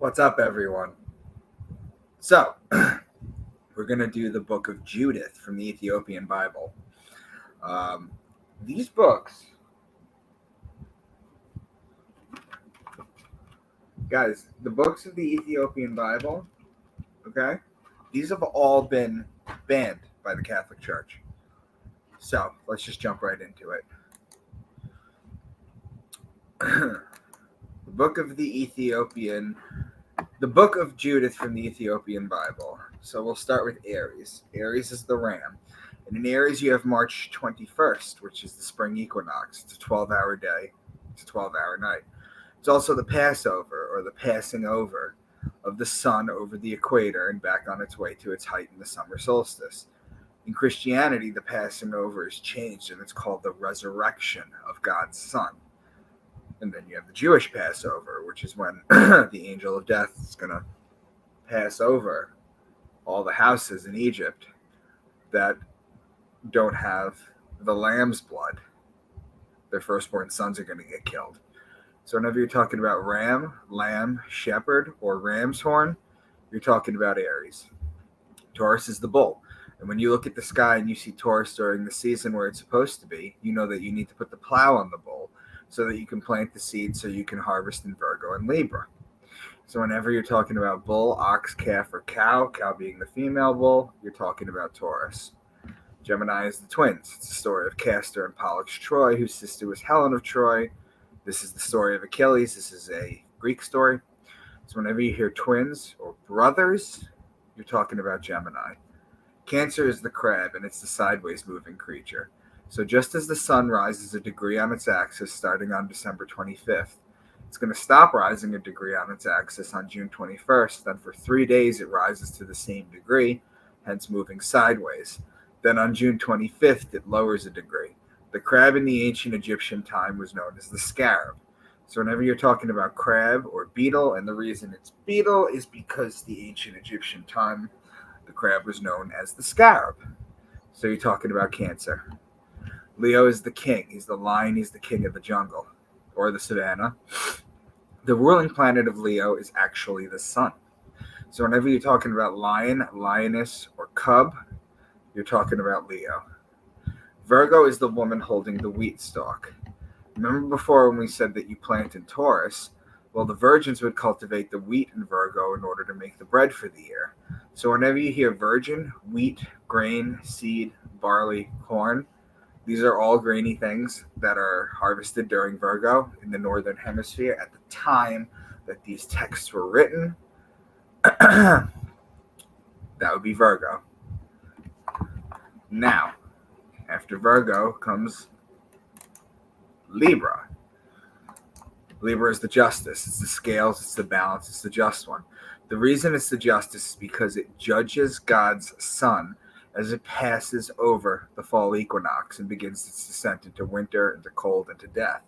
What's up, everyone? So, we're going to do the book of Judith from the Ethiopian Bible. These books, guys, the books of the Ethiopian Bible, okay, these have all been banned by the Catholic Church. So, let's just jump right into it. The book of Judith from the Ethiopian Bible. So we'll start with Aries. Aries is the ram. And in Aries, you have March 21st, which is the spring equinox. It's a 12-hour day. It's a 12-hour night. It's also the Passover, or the passing over of the sun over the equator and back on its way to its height in the summer solstice. In Christianity, the passing over is changed, and it's called the resurrection of God's Son. And then you have the Jewish Passover, which is when the angel of death is going to pass over all the houses in Egypt that don't have the lamb's blood. Their firstborn sons are going to get killed. So whenever you're talking about ram, lamb, shepherd, or ram's horn, you're talking about Aries. Taurus is the bull. And when you look at the sky and you see Taurus during the season where it's supposed to be, you know that you need to put the plow on the bull so that you can plant the seed so you can harvest in Virgo and Libra. So whenever you're talking about bull, ox, calf, or cow being the female bull, you're talking about Taurus. Gemini is the twins. It's the story of Castor and Pollux Troy, whose sister was Helen of Troy. This is the story of Achilles. This is a Greek story. So whenever you hear twins or brothers, you're talking about Gemini. Cancer is the crab, and it's the sideways moving creature. So just as the sun rises a degree on its axis starting on December 25th, it's going to stop rising a degree on its axis on June 21st. Then for 3 days, it rises to the same degree, hence moving sideways. Then on June 25th, it lowers a degree. The crab in the ancient Egyptian time was known as the scarab. So whenever you're talking about crab or beetle, and the reason it's beetle is because the ancient Egyptian time, the crab was known as the scarab. So you're talking about Cancer. Leo is the king. He's the lion. He's the king of the jungle or the savannah. The ruling planet of Leo is actually the sun. So whenever you're talking about lion, lioness, or cub, you're talking about Leo. Virgo is the woman holding the wheat stalk. Remember before when we said that you plant in Taurus? Well, the virgins would cultivate the wheat in Virgo in order to make the bread for the year. So whenever you hear virgin, wheat, grain, seed, barley, corn, these are all grainy things that are harvested during Virgo in the northern hemisphere at the time that these texts were written. That would be Virgo. Now, after Virgo comes Libra. Libra is the justice. It's the scales, it's the balance, it's the just one. The reason it's the justice is because it judges God's sun as it passes over the fall equinox and begins its descent into winter, into cold, into death.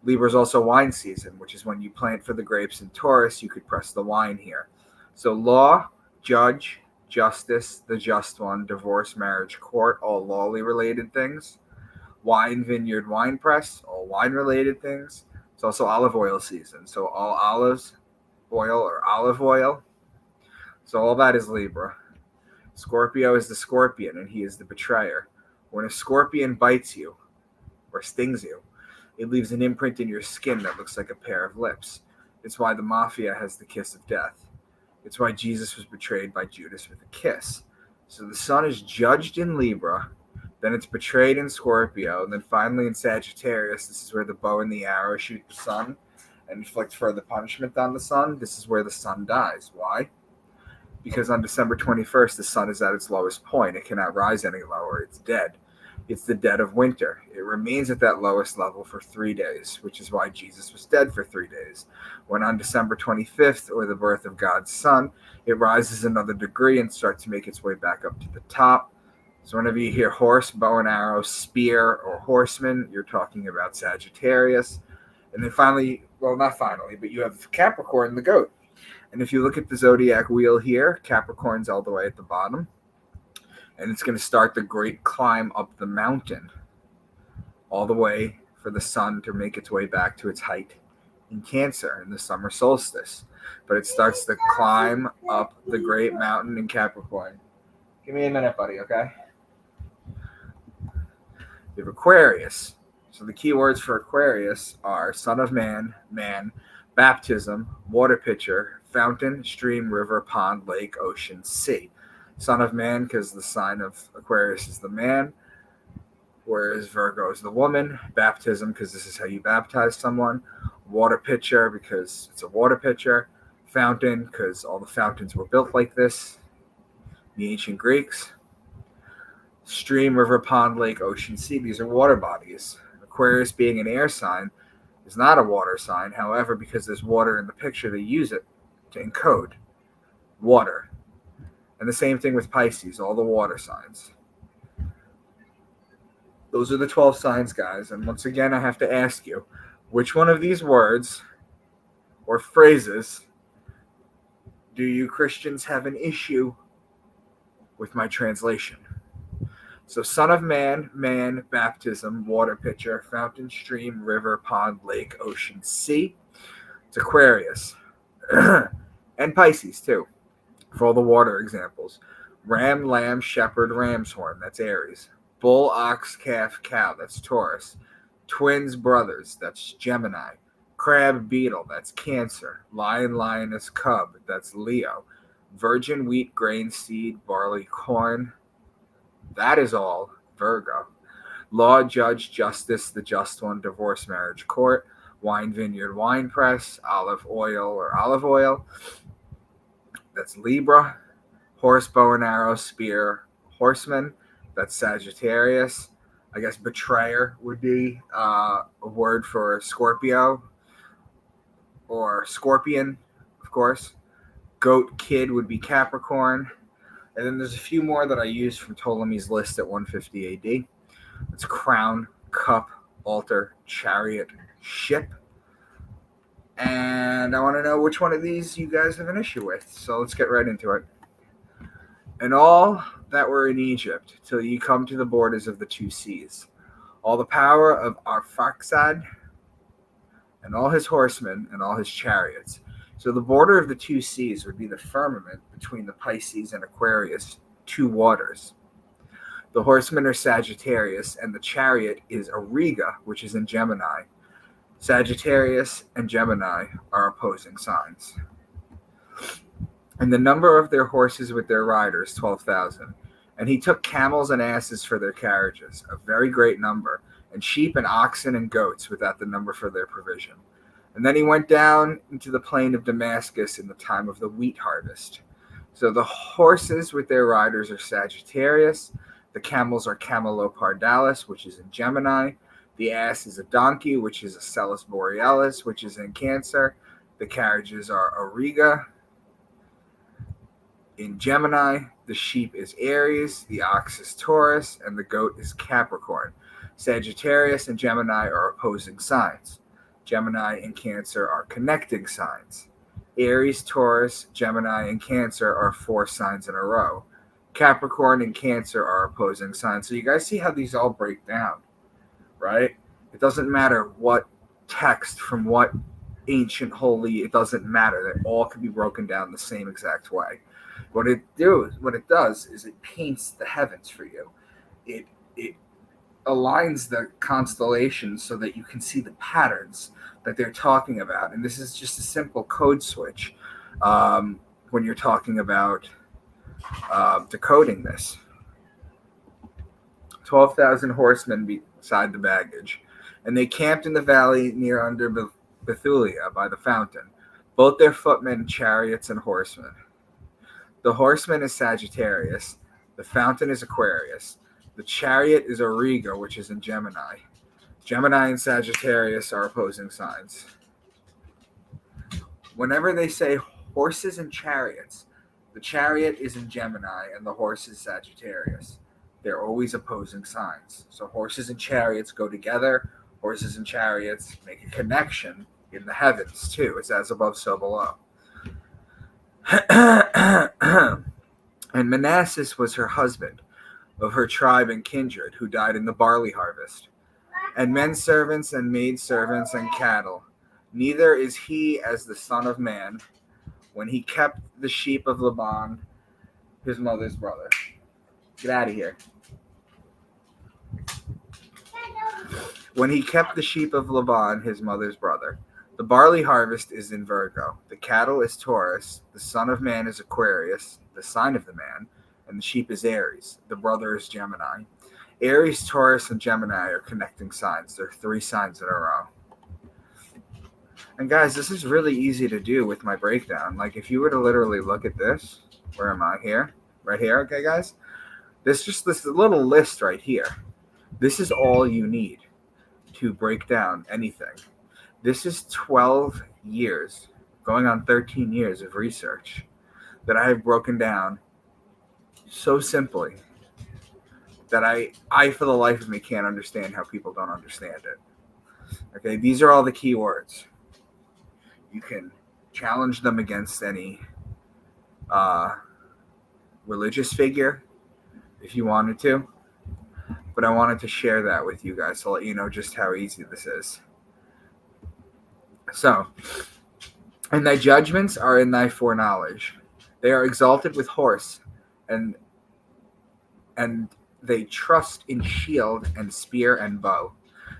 Libra is also wine season, which is when you plant for the grapes in Taurus, you could press the wine here. So law, judge, justice, the just one, divorce, marriage, court, all lawly related things. Wine, vineyard, wine press, all wine related things. It's also olive oil season, so all olives, oil, or olive oil. So all that is Libra. Scorpio is the scorpion, and he is the betrayer. When a scorpion bites you or stings you, it leaves an imprint in your skin that looks like a pair of lips. It's why the mafia has the kiss of death. It's why Jesus was betrayed by Judas with a kiss. So the sun is judged in Libra, then it's betrayed in Scorpio, and then finally in Sagittarius, this is where the bow and the arrow shoot the sun and inflict further punishment on the sun. This is where the sun dies. Why? Because on December 21st, the sun is at its lowest point. It cannot rise any lower. It's dead. It's the dead of winter. It remains at that lowest level for 3 days, which is why Jesus was dead for 3 days. When on December 25th, or the birth of God's Son, it rises another degree and starts to make its way back up to the top. So whenever you hear horse, bow and arrow, spear, or horseman, you're talking about Sagittarius. And then finally, well, not finally, but you have Capricorn, the goat. And if you look at the Zodiac wheel here, Capricorn's all the way at the bottom. And it's going to start the great climb up the mountain all the way for the sun to make its way back to its height in Cancer in the summer solstice, but it starts to climb up the great mountain in Capricorn. Give me a minute, buddy, okay? You have Aquarius. So the key words for Aquarius are son of man, man, baptism, water pitcher, fountain, stream, river, pond, lake, ocean, sea. Son of man because the sign of Aquarius is the man, whereas Virgo is the woman. Baptism because this is how you baptize someone. Water pitcher because it's a water pitcher. Fountain because all the fountains were built like this, the ancient Greeks. Stream, river, pond, lake, ocean, sea. These are water bodies. Aquarius, being an air sign, is not a water sign. However, because there's water in the picture, they use it to encode water. And the same thing with Pisces, all the water signs. Those are the 12 signs, guys. And once again, I have to ask you, which one of these words or phrases do you Christians have an issue with my translation? So son of man, man, baptism, water pitcher, fountain, stream, river, pond, lake, ocean, sea. It's Aquarius. And Pisces, too, for all the water examples. Ram, lamb, shepherd, ram's horn. That's Aries. Bull, ox, calf, cow. That's Taurus. Twins, brothers. That's Gemini. Crab, beetle. That's Cancer. Lion, lioness, cub. That's Leo. Virgin, wheat, grain, seed, barley, corn. That is all Virgo. Law, judge, justice, the just one, divorce, marriage, court, wine, vineyard, wine press, olive oil. That's Libra. Horse, bow and arrow, spear, horseman. That's Sagittarius. I guess betrayer would be a word for Scorpio or scorpion, of course. Goat, kid would be Capricorn. And then there's a few more that I used from Ptolemy's list at 150 AD. It's crown, cup, altar, chariot, ship. And I want to know which one of these you guys have an issue with. So let's get right into it. And all that were in Egypt, till you come to the borders of the two seas. All the power of Arphaxad, and all his horsemen, and all his chariots. So the border of the two seas would be the firmament between the Pisces and Aquarius, two waters. The horsemen are Sagittarius, and the chariot is Auriga, which is in Gemini. Sagittarius and Gemini are opposing signs. And the number of their horses with their riders, 12,000. And he took camels and asses for their carriages, a very great number, and sheep and oxen and goats without the number for their provision. And then he went down into the plain of Damascus in the time of the wheat harvest. So the horses with their riders are Sagittarius. The camels are Camelopardalis, which is in Gemini. The ass is a donkey, which is a Celis Borealis, which is in Cancer. The carriages are Auriga in Gemini. The sheep is Aries. The ox is Taurus. And the goat is Capricorn. Sagittarius and Gemini are opposing signs. Gemini and Cancer are connecting signs. Aries, Taurus, Gemini, and Cancer are 4 signs in a row. Capricorn and Cancer are opposing signs. So you guys see how these all break down, right? It doesn't matter what text from what ancient holy, it doesn't matter. They all can be broken down the same exact way. What it does is it paints the heavens for you. It aligns the constellations so that you can see the patterns that they're talking about. And this is just a simple code switch when you're talking about decoding this. 12,000 horsemen beside the baggage. And they camped in the valley near under Bethulia by the fountain, both their footmen, chariots, and horsemen. The horseman is Sagittarius. The fountain is Aquarius. The chariot is Auriga, which is in Gemini. Gemini and Sagittarius are opposing signs. Whenever they say horses and chariots, the chariot is in Gemini and the horse is Sagittarius. They're always opposing signs. So horses and chariots go together. Horses and chariots make a connection in the heavens too. It's as above, so below. And Manasseh was her husband, of her tribe and kindred, who died in the barley harvest, and men servants and maid servants and cattle. Neither is he as the Son of Man when he kept the sheep of Laban, his mother's brother. Get out of here. When he kept the sheep of Laban, his mother's brother. The barley harvest is in Virgo. The cattle is Taurus. The Son of Man is Aquarius, the sign of the man. And the sheep is Aries. The brother is Gemini. Aries, Taurus, and Gemini are connecting signs. There are 3 signs in a row. And guys, this is really easy to do with my breakdown. Like if you were to literally look at this, where am I? Here? Right here, okay, guys? This little list right here. This is all you need to break down anything. This is 12 years, going on 13 years of research that I have broken down so simply that I for the life of me can't understand how people don't understand it. Okay, these are all the key words. You can challenge them against any religious figure if you wanted to, but I wanted to share that with you guys to let you know just how easy this is. So, and thy judgments are in thy foreknowledge. They are exalted with horse, and they trust in shield and spear and bow.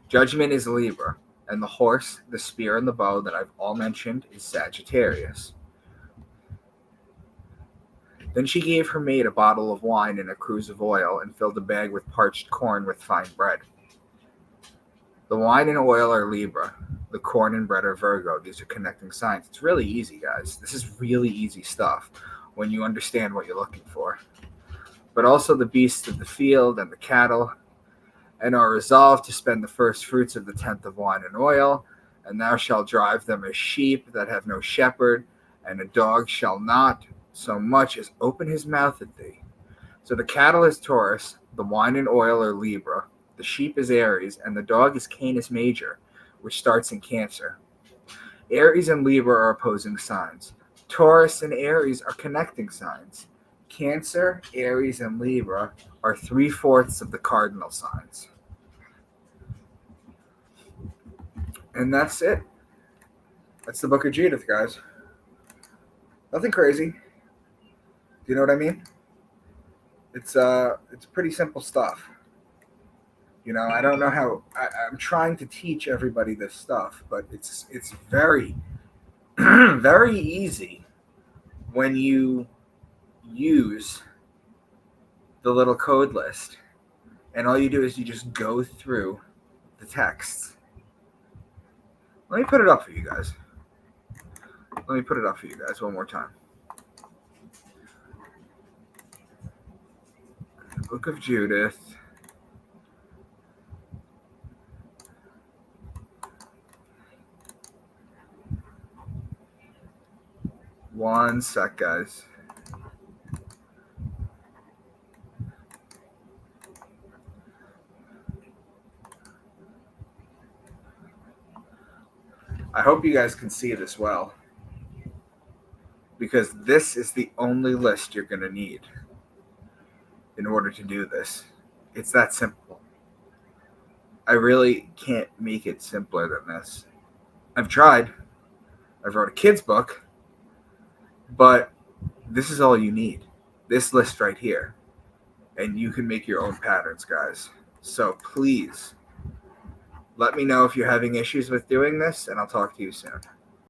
Judgment is Libra, and the horse, the spear, and the bow that I've all mentioned is Sagittarius. Then she gave her maid a bottle of wine and a cruse of oil, and filled a bag with parched corn with fine bread. The wine and oil are Libra. The corn and bread are Virgo. These are connecting signs. It's really easy, guys. This is really easy stuff when you understand what you're looking for. But also the beasts of the field and the cattle, and are resolved to spend the first fruits of the 10th of wine and oil, and thou shalt drive them as sheep that have no shepherd, and a dog shall not so much as open his mouth at thee. So the cattle is Taurus, the wine and oil are Libra, the sheep is Aries, and the dog is Canis Major, which starts in Cancer. Aries and Libra are opposing signs. Taurus and Aries are connecting signs. Cancer, Aries, and Libra are 3/4 of the cardinal signs. And that's it. That's the book of Judith, guys. Nothing crazy. Do you know what I mean? It's pretty simple stuff. You know, I don't know how I'm trying to teach everybody this stuff, but it's very, very easy when you use the little code list, and all you do is you just go through the texts. Let me put it up for you guys. Let me put it up for you guys one more time. Book of Judith. One sec, guys. I hope you guys can see it as well, because this is the only list you're going to need in order to do this. It's that simple. I really can't make it simpler than this. I've tried. I've wrote a kid's book, but this is all you need. This list right here. And you can make your own patterns, guys. So please, let me know if you're having issues with doing this, and I'll talk to you soon.